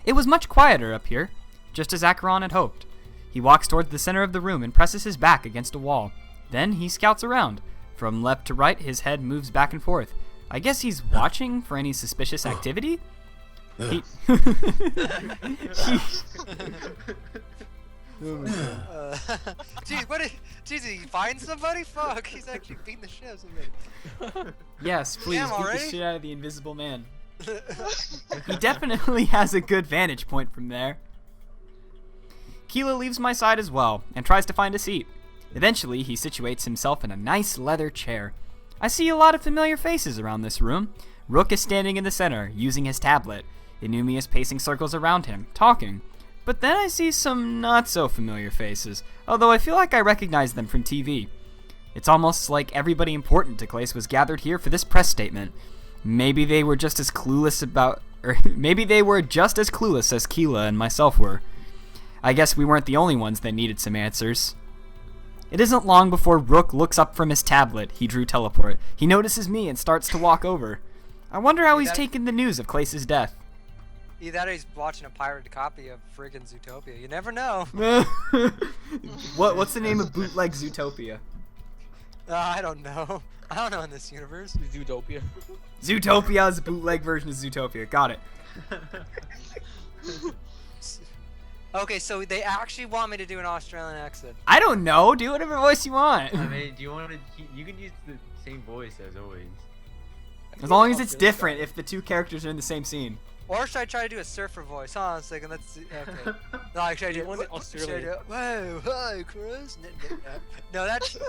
It was much quieter up here, just as Acheron had hoped. He walks toward the center of the room and presses his back against a wall. Then he scouts around. From left to right, his head moves back and forth. I guess he's watching for any suspicious activity? He... Did he find somebody? Fuck, he's actually beating the shit out of somebody. Yes, please, Damn, beat the already? shit out of the invisible man. He definitely has a good vantage point from there. Keela leaves my side as well, and tries to find a seat. Eventually, he situates himself in a nice leather chair. I see a lot of familiar faces around this room. Rook is standing in the center, using his tablet. Inumi is pacing circles around him, talking. But then I see some not-so-familiar faces, although I feel like I recognize them from TV. It's almost like everybody important to Clace was gathered here for this press statement. Maybe they were just as clueless as Keela and myself were. I guess we weren't the only ones that needed some answers. It isn't long before Rook looks up from his tablet. He drew teleport. He notices me and starts to walk over. I wonder how he's taken the news of Clace's death. Either that or he's watching a pirated copy of friggin' Zootopia. You never know. What's the name of bootleg Zootopia? I don't know. I don't know in this universe. Zootopia. Zootopia is a bootleg version of Zootopia. Got it. Okay, so they actually want me to do an Australian accent. I don't know. Do whatever voice you want. I mean, do you want to? You can use the same voice as always. As long as it's different if the two characters are in the same scene. Or should I try to do a surfer voice? Hold on a second, let's see. Okay. No, should I do Australian? Whoa, hi, Chris. No, that shit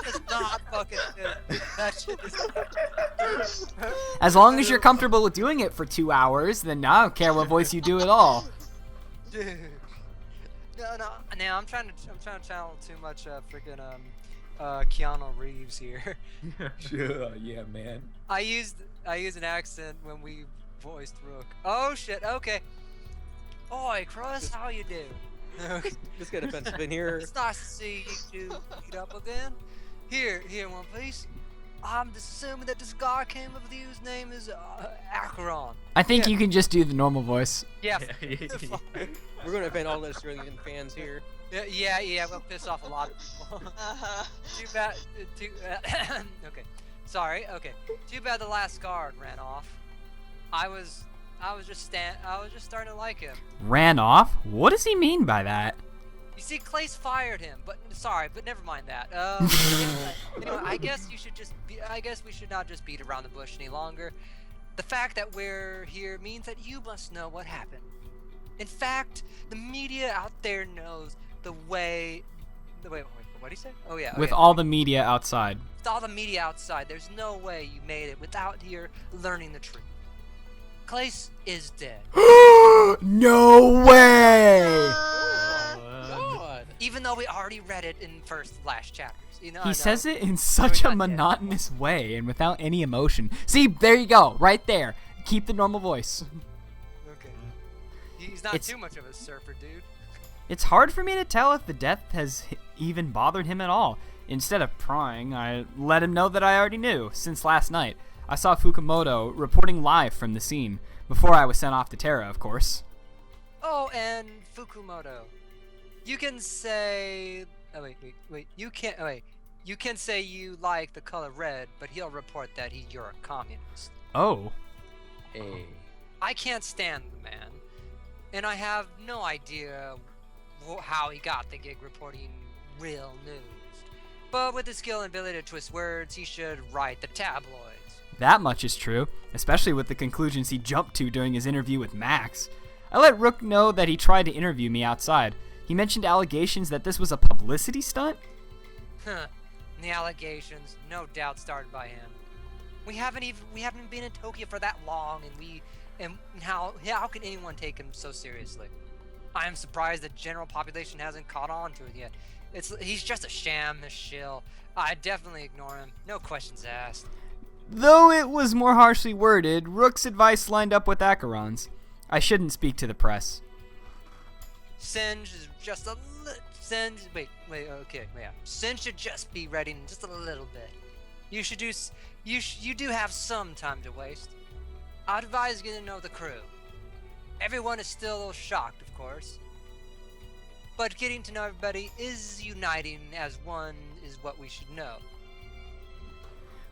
is not fucking good. That shit is not. As long as you're comfortable with doing it for 2 hours, then I don't care what voice you do at all. Dude. No. Now I'm trying to channel too much freaking Keanu Reeves here. Sure, yeah, man. I used an accent when we voiced Rook. Oh shit. Okay. Oi, Cross, how you do? Just get offensive in here. It's nice to see you two meet up again. Here, one piece. I'm just assuming that this guy came up with you. His name is Acheron. I think you can just do the normal voice. Yeah. We're gonna offend all the Australian fans here. Yeah. We'll piss off a lot of people. Too bad. Okay. Sorry. Okay. Too bad the last guard ran off. I was just starting to like him. Ran off? What does he mean by that? You see, Clace fired him, but never mind that. Anyway, I guess we should not just beat around the bush any longer. The fact that we're here means that you must know what happened. In fact, the media out there knows the way. Wait, what did he say? Oh yeah. With all the media outside. With all the media outside, there's no way you made it without here learning the truth. Clace is dead. No way! God. Even though we already read it in last chapters. You know, He says it in such a monotonous way and without any emotion. See, there you go, right there. Keep the normal voice. Okay. He's not too much of a surfer, dude. It's hard for me to tell if the death has even bothered him at all. Instead of prying, I let him know that I already knew, since last night. I saw Fukumoto reporting live from the scene, before I was sent off to Terra, of course. Oh, and Fukumoto. You can say... Oh, wait. You can say you like the color red, but he'll report that you're a communist. Oh. Hey. I can't stand the man, and I have no idea how he got the gig reporting real news. But with his skill and ability to twist words, he should write the tabloids. That much is true, especially with the conclusions he jumped to during his interview with Max. I let Rook know that he tried to interview me outside. He mentioned allegations that this was a publicity stunt. Huh. The allegations, no doubt started by him. We haven't been in Tokyo for that long, and how can anyone take him so seriously? I am surprised the general population hasn't caught on to it yet. He's just a sham, a shill. I definitely ignore him. No questions asked. Though it was more harshly worded, Rook's advice lined up with Acheron's. I shouldn't speak to the press. Singe is just a Singe. Wait. Yeah. Singe should just be ready in just a little bit. You do have some time to waste. I'd advise getting to know the crew. Everyone is still a little shocked, of course. But getting to know everybody is uniting as one is what we should know.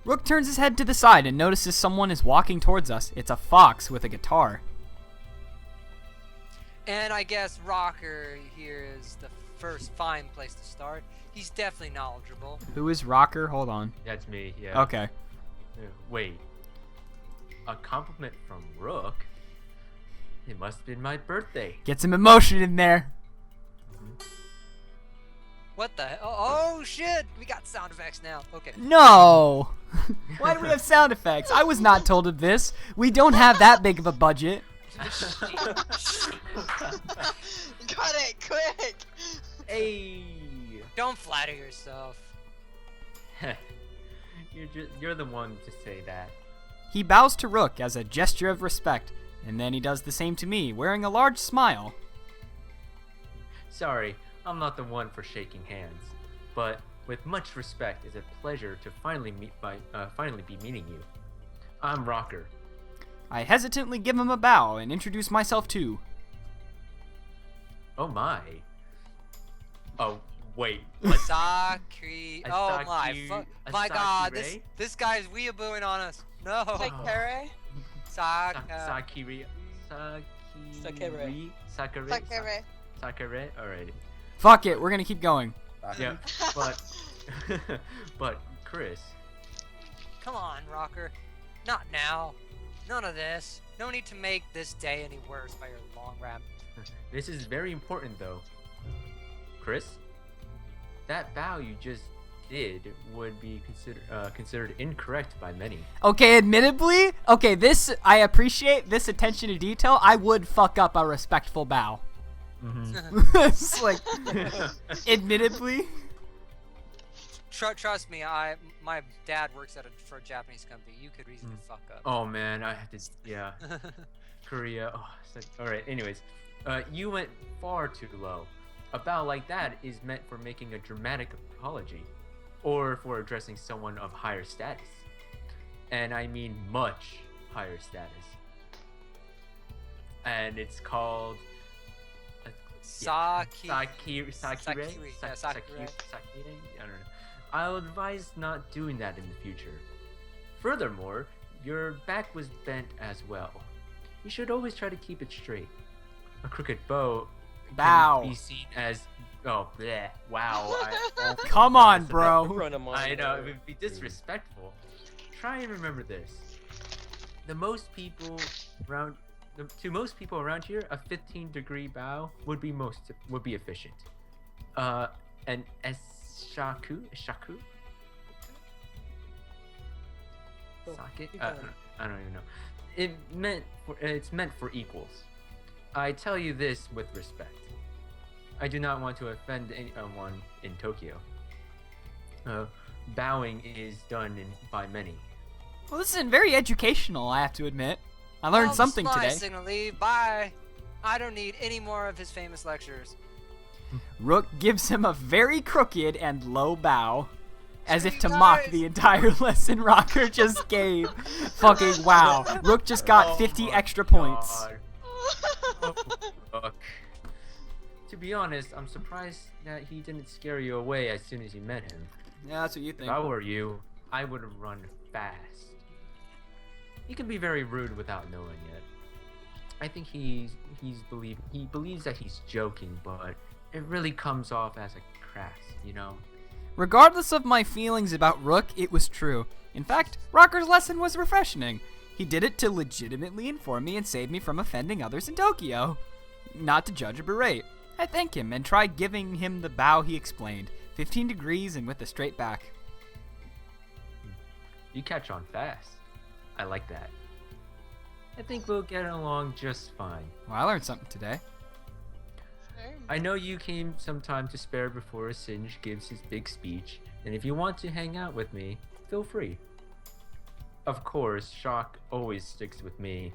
Rook turns his head to the side and notices someone is walking towards us. It's a fox with a guitar. And I guess Rocker here is the first fine place to start. He's definitely knowledgeable. Who is Rocker? Hold on. That's me, yeah. Okay. Wait. A compliment from Rook? It must have been my birthday. Get some emotion in there. What the hell? Oh shit! We got sound effects now. Okay. No! Why do we have sound effects? I was not told of this. We don't have that big of a budget. Got it, quick! Hey! Don't flatter yourself. You're the one to say that. He bows to Rook as a gesture of respect, and then he does the same to me, wearing a large smile. Sorry, I'm not the one for shaking hands, but with much respect, it's a pleasure to finally be meeting you. I'm Rocker. I hesitantly give him a bow and introduce myself too. Oh my. Oh wait. Sakri. Oh my god! This guy's weeabooing on us. No. Sakere? Sakiri. Sakere. Sakere. Sakare. Alrighty. Fuck it, we're gonna keep going. Yeah, but but Chris. Come on, Rocker. Not now. None of this. No need to make this day any worse by your long rant. This is very important though. Chris, that bow you just did would be considered incorrect by many. Okay, admittedly, this, I appreciate this attention to detail. I would fuck up a respectful bow. It's like, admittedly. Trust me, my dad works for a Japanese company. You could easily fuck up. Oh man, I have to, yeah. Korea. Oh, all right. Anyways, you went far too low. A bow like that is meant for making a dramatic apology, or for addressing someone of higher status, and I mean much higher status. And it's called Sakire. Sakire. I don't know. I'll advise not doing that in the future. Furthermore, your back was bent as well. You should always try to keep it straight. A crooked bow can be seen as bleh, wow. Come on, bro. I know, it would be disrespectful. Try and remember this. To most people around here, a 15-degree bow would be efficient. An shaku? Socket? I don't even know. It's meant for equals. I tell you this with respect. I do not want to offend anyone in Tokyo. Bowing is done by many. Well, this is very educational, I have to admit. I learned something today. Signal leave. Bye. I don't need any more of his famous lectures. Rook gives him a very crooked and low bow, as if to mock the entire lesson Rocker just gave. Fucking wow. Rook just got 50 extra points. Rook. To be honest, I'm surprised that he didn't scare you away as soon as you met him. Yeah, that's what you think. If I were you, I would have run fast. He can be very rude without knowing it. I think he believes that he's joking, but it really comes off as a crass, you know? Regardless of my feelings about Rook, it was true. In fact, Rocker's lesson was refreshing. He did it to legitimately inform me and save me from offending others in Tokyo. Not to judge or berate. I thank him and try giving him the bow he explained. 15 degrees and with a straight back. You catch on fast. I like that. I think we'll get along just fine. Well, I learned something today. I know you came some time to spare before Singe gives his big speech, and if you want to hang out with me, feel free. Of course, Shock always sticks with me.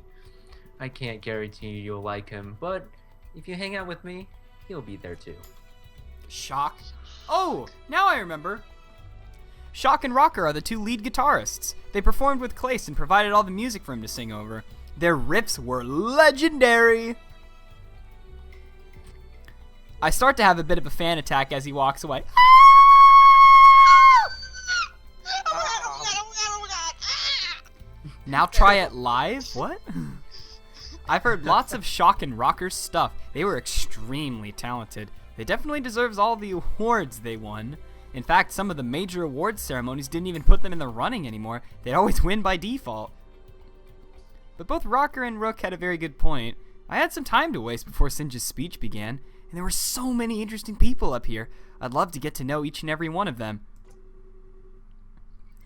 I can't guarantee you'll like him, but if you hang out with me, he'll be there too. Shock? Oh, now I remember. Shock and Rocker are the two lead guitarists. They performed with Clace and provided all the music for him to sing over. Their rips were legendary. I start to have a bit of a fan attack as he walks away. Now try it live? What? I've heard lots of Shock and Rocker's stuff. They were extremely talented. They definitely deserves all the awards they won. In fact, some of the major awards ceremonies didn't even put them in the running anymore. They'd always win by default. But both Rocker and Rook had a very good point. I had some time to waste before Singe's speech began, and there were so many interesting people up here. I'd love to get to know each and every one of them.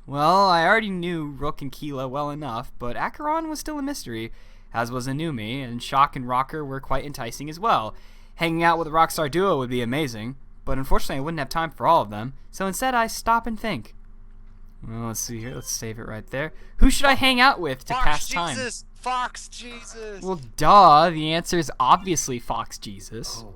Well, I already knew Rook and Keela well enough, but Acheron was still a mystery, as was Anumi, and Shock and Rocker were quite enticing as well. Hanging out with a Rockstar duo would be amazing, but unfortunately I wouldn't have time for all of them, so instead I stop and think. Well, let's see here. Let's save it right there. Who should I hang out with to pass time? Fox Jesus! Well, duh. The answer is obviously Fox Jesus. Oh.